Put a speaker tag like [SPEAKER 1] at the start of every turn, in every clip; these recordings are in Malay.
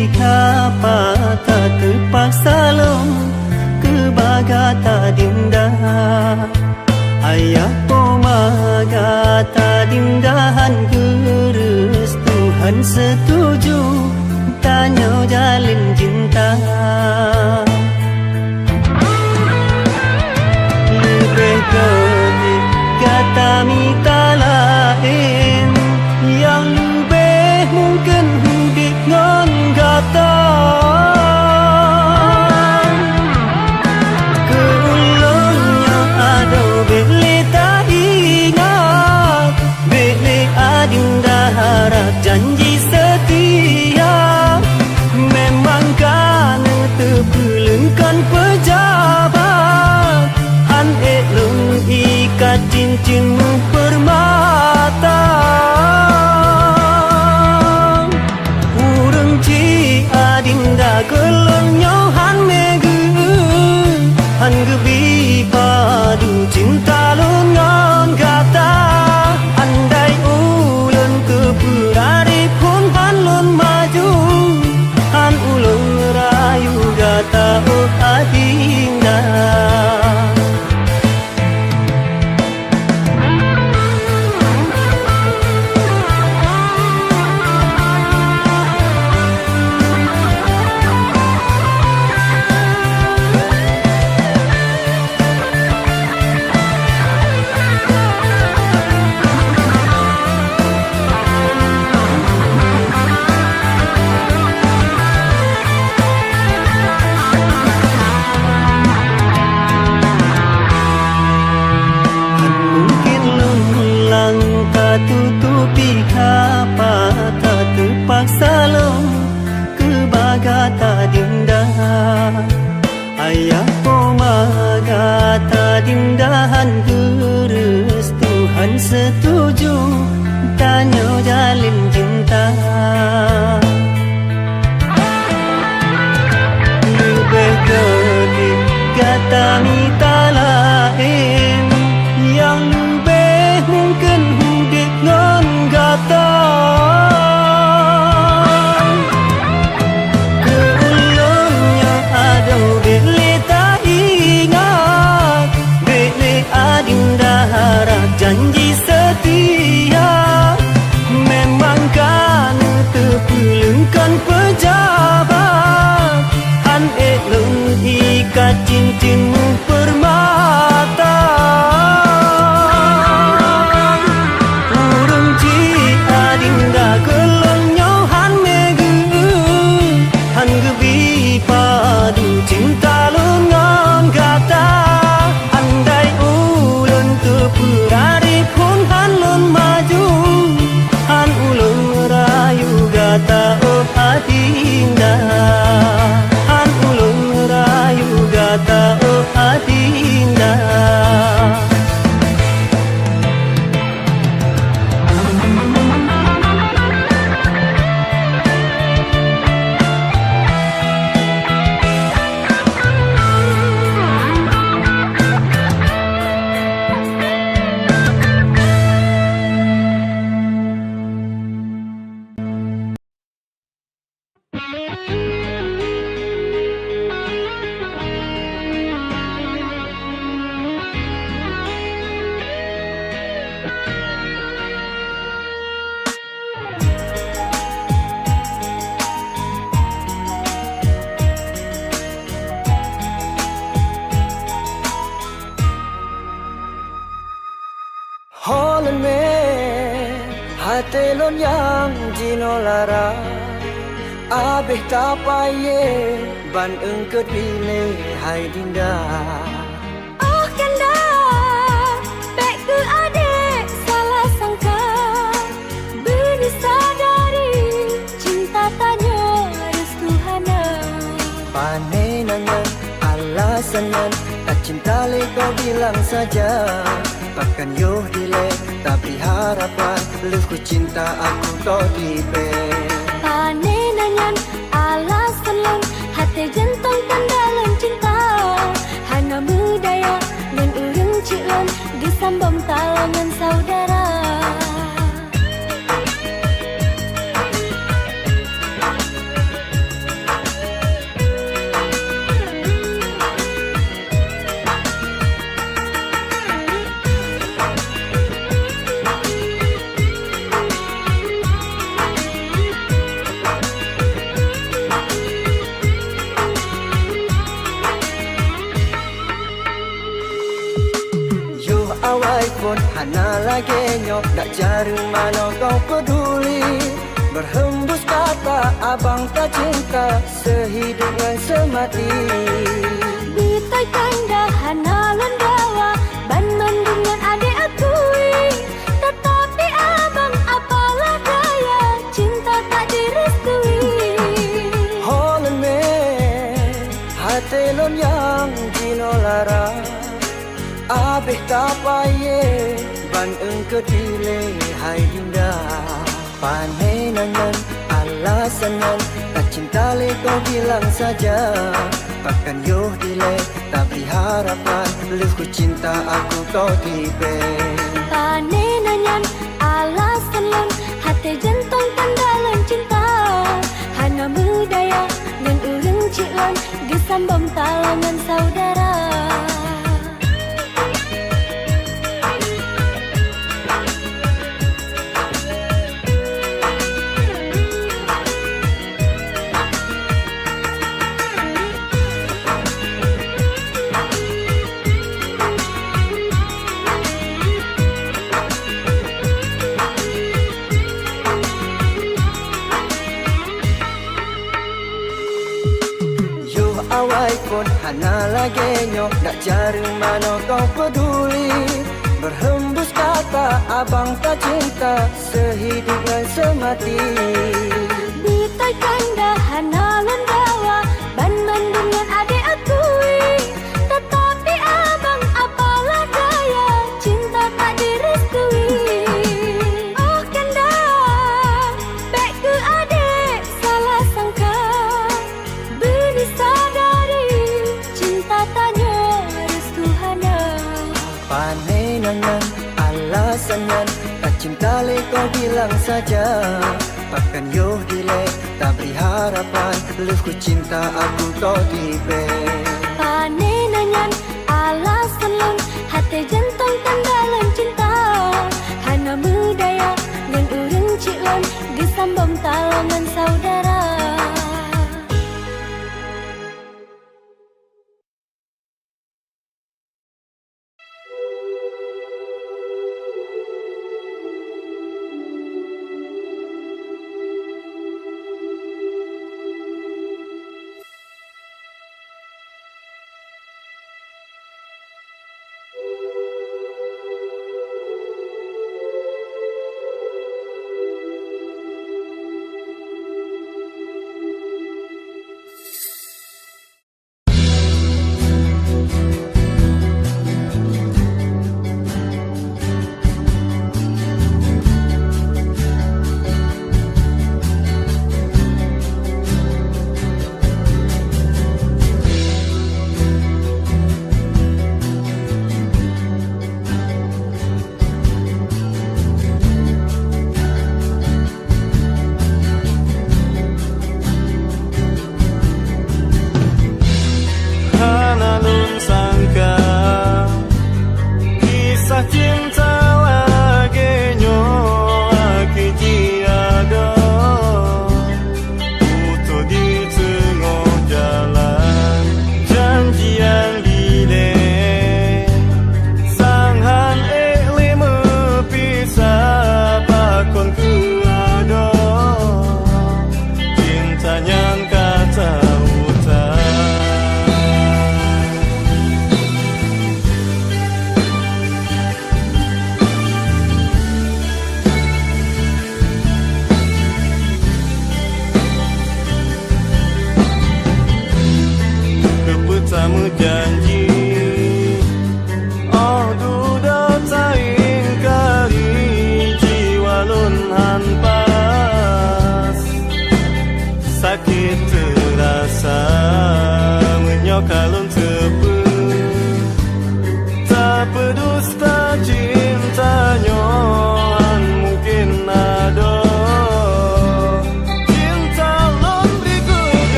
[SPEAKER 1] pika pata terpaksa lom kebaga tak dindah. Ayah pomaga tak dindahan gerus Tuhan setuju tanya jalin cinta. Lebih baik kata minta lain yang lebih mungkin hidup ngon kata. Keulangnya ada beli tak ingat, beli adinda harap janji setia. Memang kan terpulangkan pejabat, han elong ikat cincinmu permata. Urang ci adinda kelonyo han megu, han gebi padu cinta lungan kata. Andai ulun kepurari pun han lun maju, han ulun rayu kata oh adinda. Tutupi kapa tak terpaksa lom kebaga tak dindah. Ayah pomaga tak dindahan gerus Tuhan setuju tanya jalin cinta. Lebih baik kata minta lain yang lebih mungkin ngon kata. Keulangnya ada beli tak ingat, beli adinda harap janji setia. Memang kan terpulangkan pejabat, han elong ikat cincinmu permata. Cinta lungan kata. Andai ulun terpurari pun han lun maju, han ulun rayu kata oh adinda. Han ulun rayu kata oh adinda.
[SPEAKER 2] Holland me hati lon yang jino lara abeh tapaye ban engket bile hai dinda.
[SPEAKER 3] Oh kanda pek ke adik salah sangka, beri sadari cinta tanya restu hana.
[SPEAKER 2] Panenangan alasanan tak cinta le kau bilang saja. Takkan yo dile tapi harapan lefku cinta aku to tipe.
[SPEAKER 3] Panenangan alasan lang hati gentong tandalan cinta. Hana mudaya dan urang cilon disambam talangan saudara.
[SPEAKER 2] hana lagi nyok tak jaring mana kau peduli. Berhembus kata abang tak cinta sehidup dan semati.
[SPEAKER 3] Bitai kanda hana lendawa ban mendungan adik akui. Tetapi abang apalah daya cinta tak direstui.
[SPEAKER 2] Holen me hati lon yang jino lara. Abih tapaye ban engkau dile hai dinda. Panenanan alasanan tak cinta le kau bilang saja. Takkan yo dile tapi harapan luku cinta aku kau tipe.
[SPEAKER 3] Panenanyan alasan lon hati jantung tandalan cinta. Hana budaya ngan urang cilon gesambam talangan saudara.
[SPEAKER 2] Awai pun hana lagi nyok tak jaring mana kau peduli. Berhembus kata abang tak cinta sehidup dan semati.
[SPEAKER 3] Bitai kanda hana lendawa ban mendungan adik akui. Tetapi abang apalah daya cinta tak direstui. Oh kanda baik ke adik salah sangka. Beri sadari cinta tanya restu hana.
[SPEAKER 2] Panenanan alasanan tak cinta le kau bilang saja. Takkan yo dile tak beri harapan luku cinta aku kau tipe.
[SPEAKER 3] Panenanyan alasan lon hati jantung tandalan cinta. Hana budaya ngan urang cilon gesambam talangan saudara.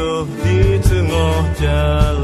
[SPEAKER 4] jatuh di tengah jalan.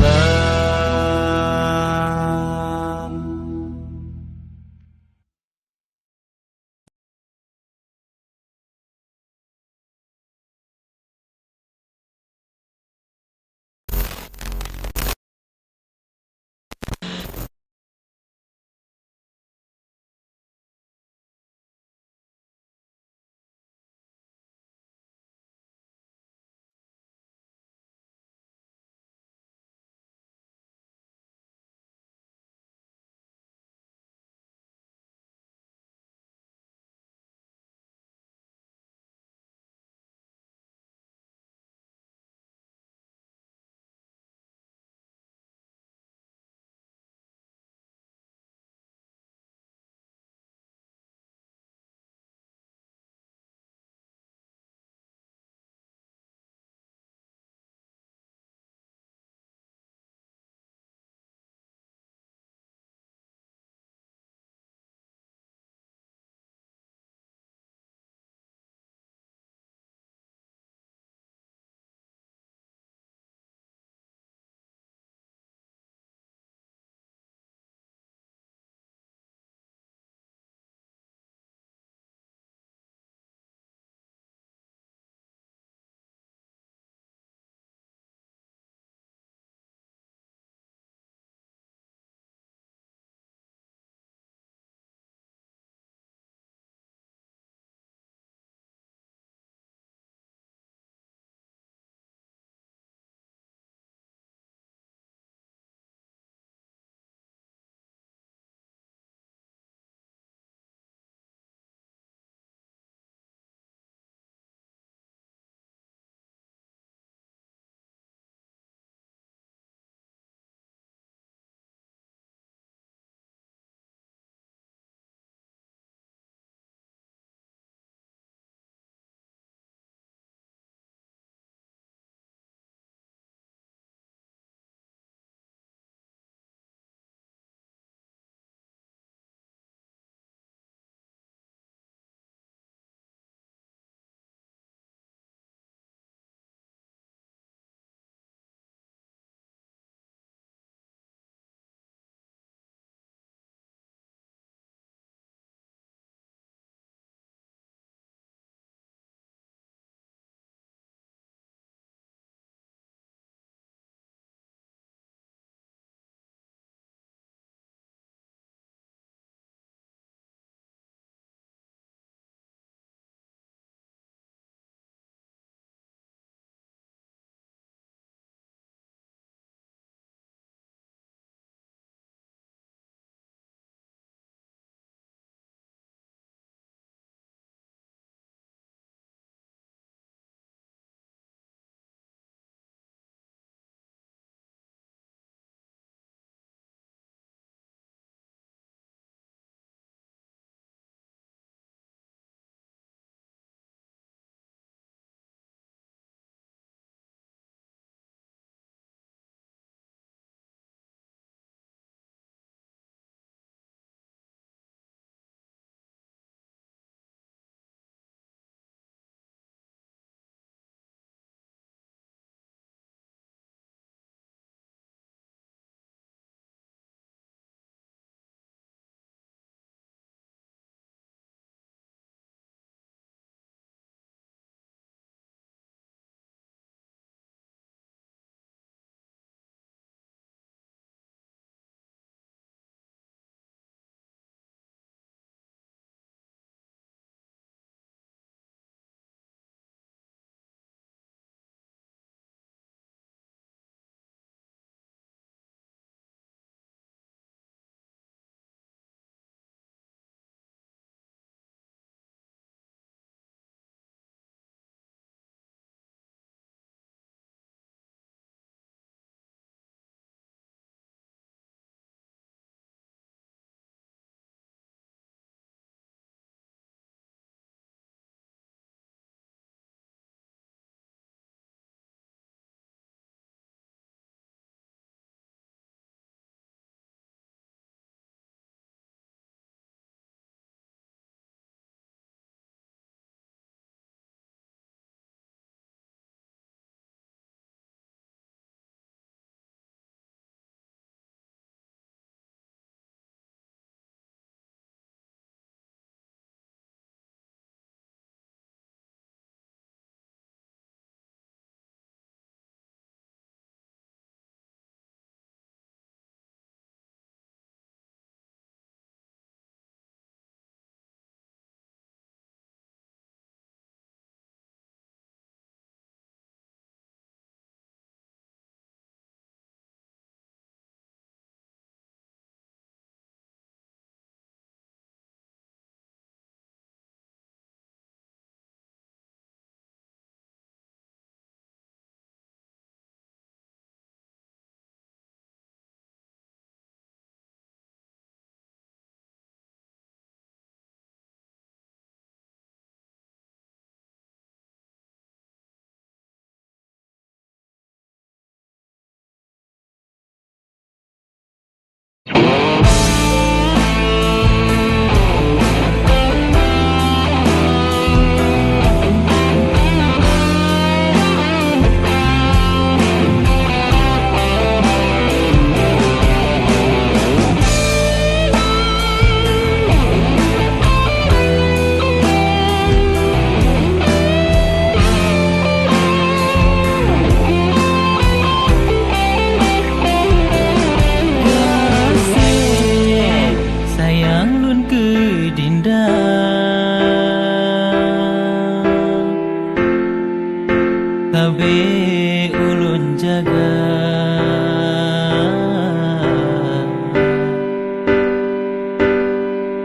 [SPEAKER 5] jaga.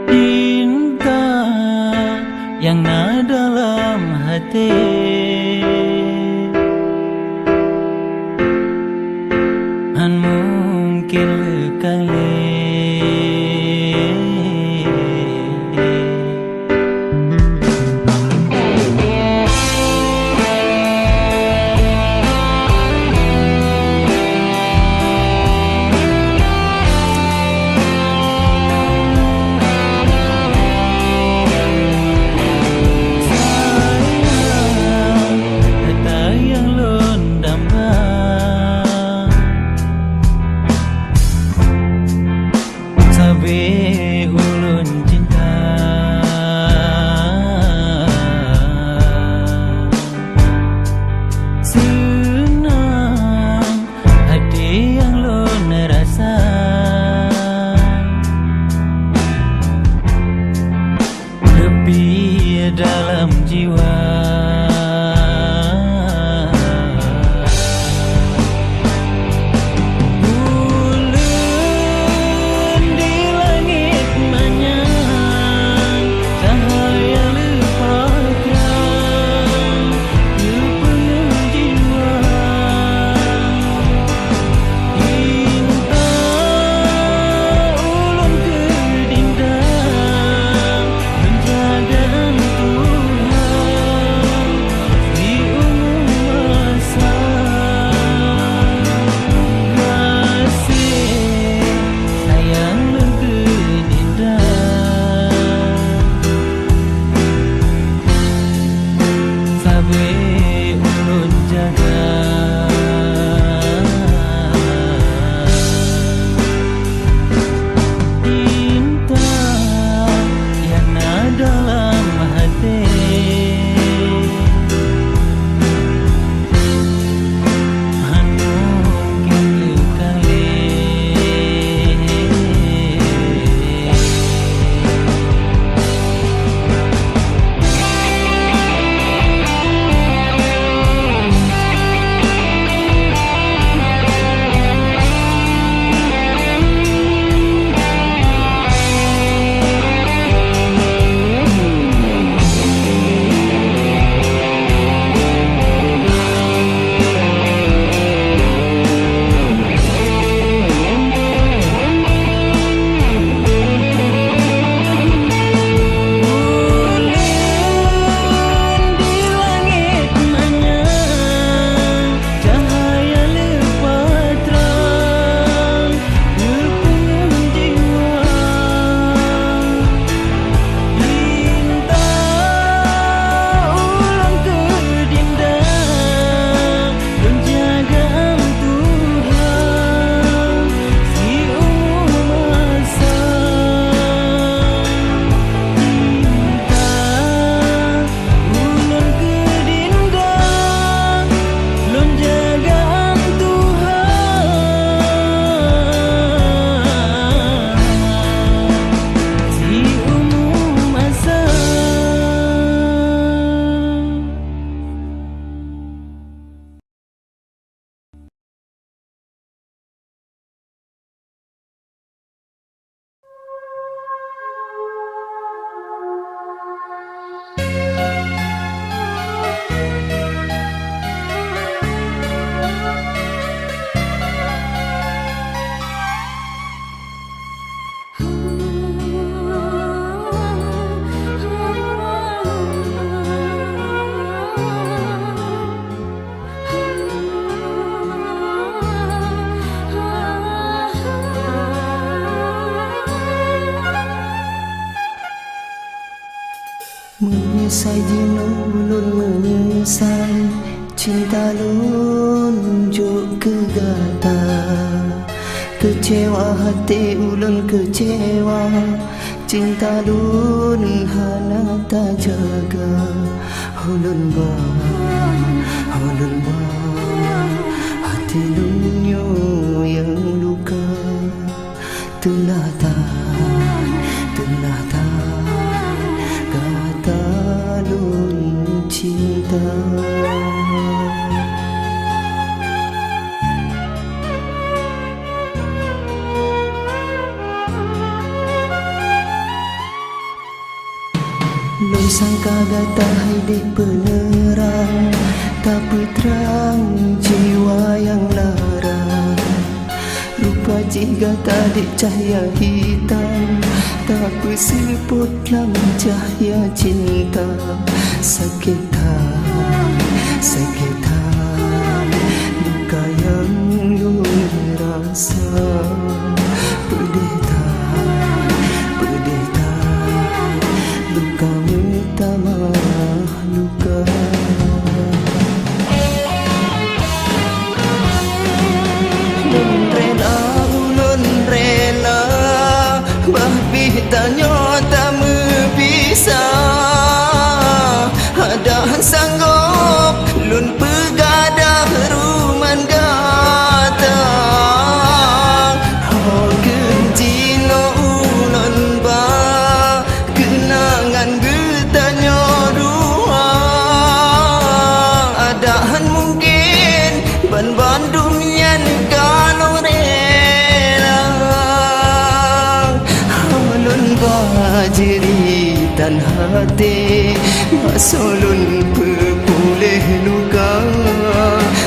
[SPEAKER 5] Cinta yang ada dalam hati, han mungkin lekali. Dalam jiwa bulan di langit manyang, cahaya lepaskan kepenuh jiwa. Intan ulun kedindang menjaga
[SPEAKER 2] Menyesal dino ulun menyesal, cinta lun juk kegata. Kecewa hati ulun kecewa, cinta lun hana tak jaga. Ulun ba hati lun yo yang luka. Telah kata lun cinta. sangka gata di penerang, tapi terang jiwa yang larang. Rupa jika tadi cahaya hitam, tapi siput dalam cahaya cinta. Sakit luka yang rasa. Pedih luka utama luka. Ulun rela bahbi tanya tak bisa. Ada sanggup lun pegadah ruman gata. Oh kencino ulun ba kenangan getanya dua. Adahan mungkin ban Bandung yang kalau rela. Ulun ba jeritan hati masulun pepulih luka.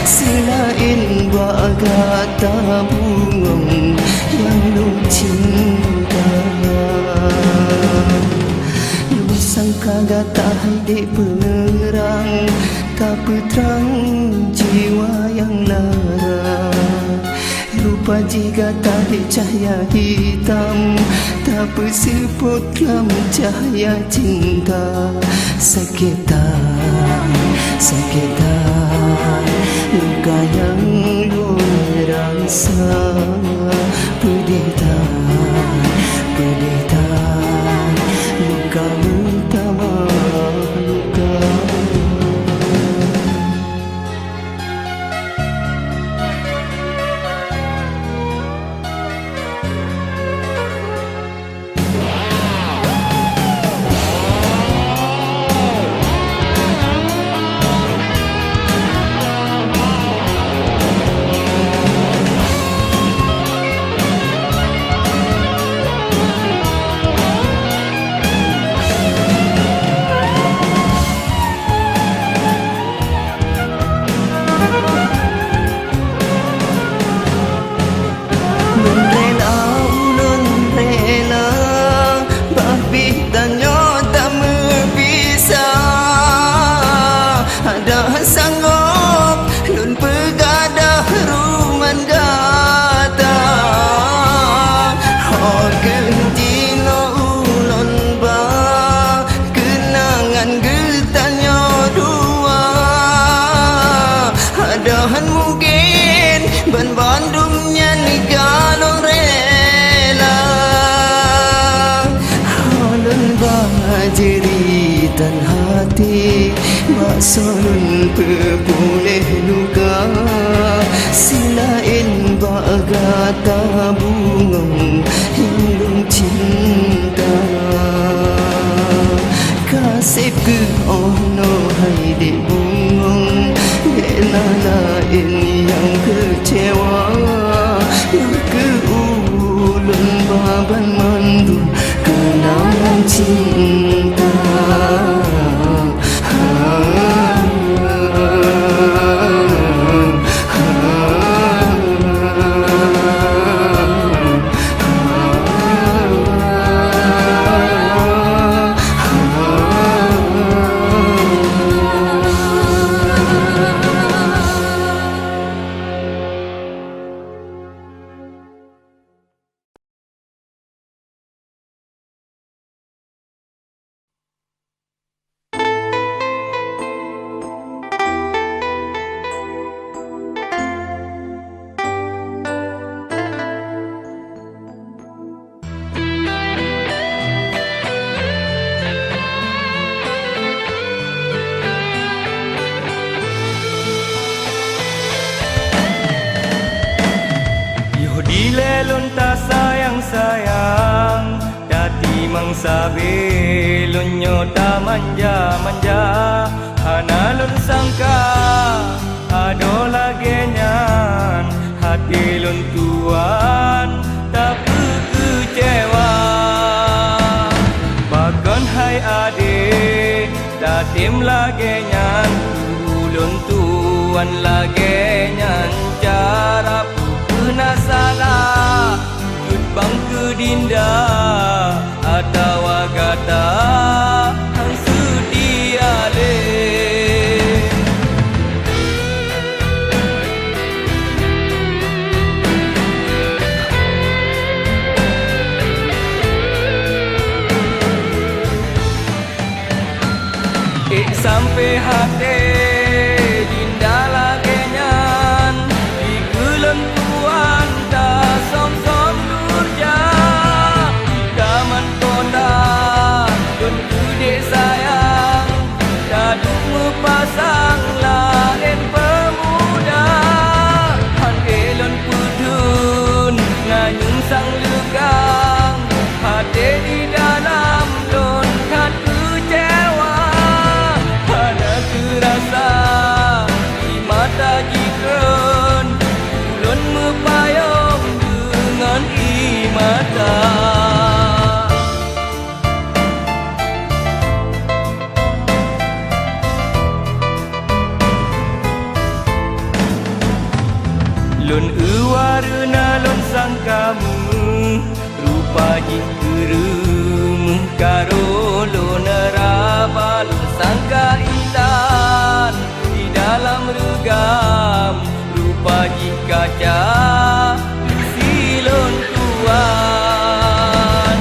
[SPEAKER 2] Selain bagata bunga yang lu cinta. Lu sangka gata di penerang, tapi terang jiwa yang larang. Rupa jika tadi cahaya hitam, tapi siput dalam cahaya cinta. Sakit luka yang luar rasa. Pedih luka utama luka. Sanggup lun pegadah ruman gata. Oh kencino ulun ba kenangan getanya dua. Adahan mungkin ban Bandungnya ni kalau rela. Ulun ba jeritan hati masulun pepulih luka. Selain bagata bunga yang lu cinta. Kasih ke ono hai di bunga, bela lain yang kecewa. Ke ulun baban mandu kenangan cinta.
[SPEAKER 1] Dilelun tak sayang-sayang, dati mangsabi lunyo tak manja-manja. Hanalun sangka ado lagi nyan, hati lun tuan tak kecewa. Bahkan hai adik sampai hati dinda lagi nyan di kelentuan tak som-som durja di taman kota dun gede sayang daduk mepasang lain pemuda han elon pudun nganyung sang legang hati di dalam lon kat kecewa hana terasa di mata jikron ulun mepayung dengan imata. Lun uwarna lun sangkamu rupa jikerum karo lun raba lun sangka intan di dalam regam rupa jikaca silun tuan.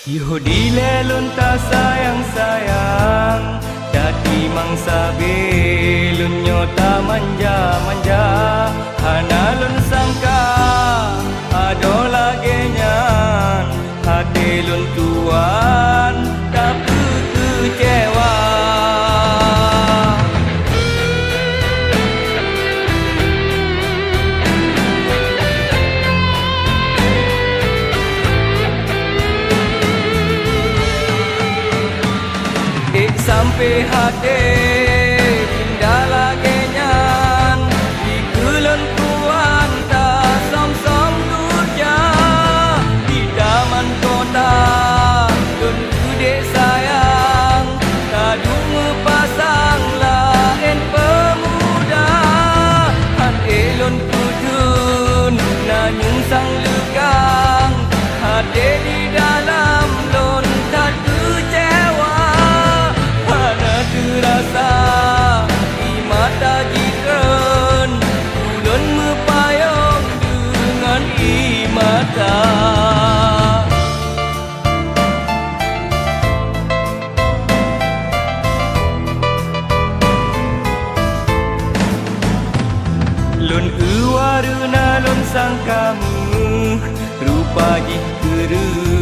[SPEAKER 1] Yudi lelun tak sayang-sayang jadi mangsa belun nyota manja-manja hana lun sangka ado lagi nyan hati lun tuan tak kecewa. Sampai hati pindah lagi nyan di kelentuan tak som-som durja di taman kota dun gede sayang kadung mepasang lain pemuda han elon kudun nanyung sang legang hati di dalam lon tak kecewa terasa di mata jikron ulun mepayung dengan imata. Lun uwarna lun sangkamu rupa jikerum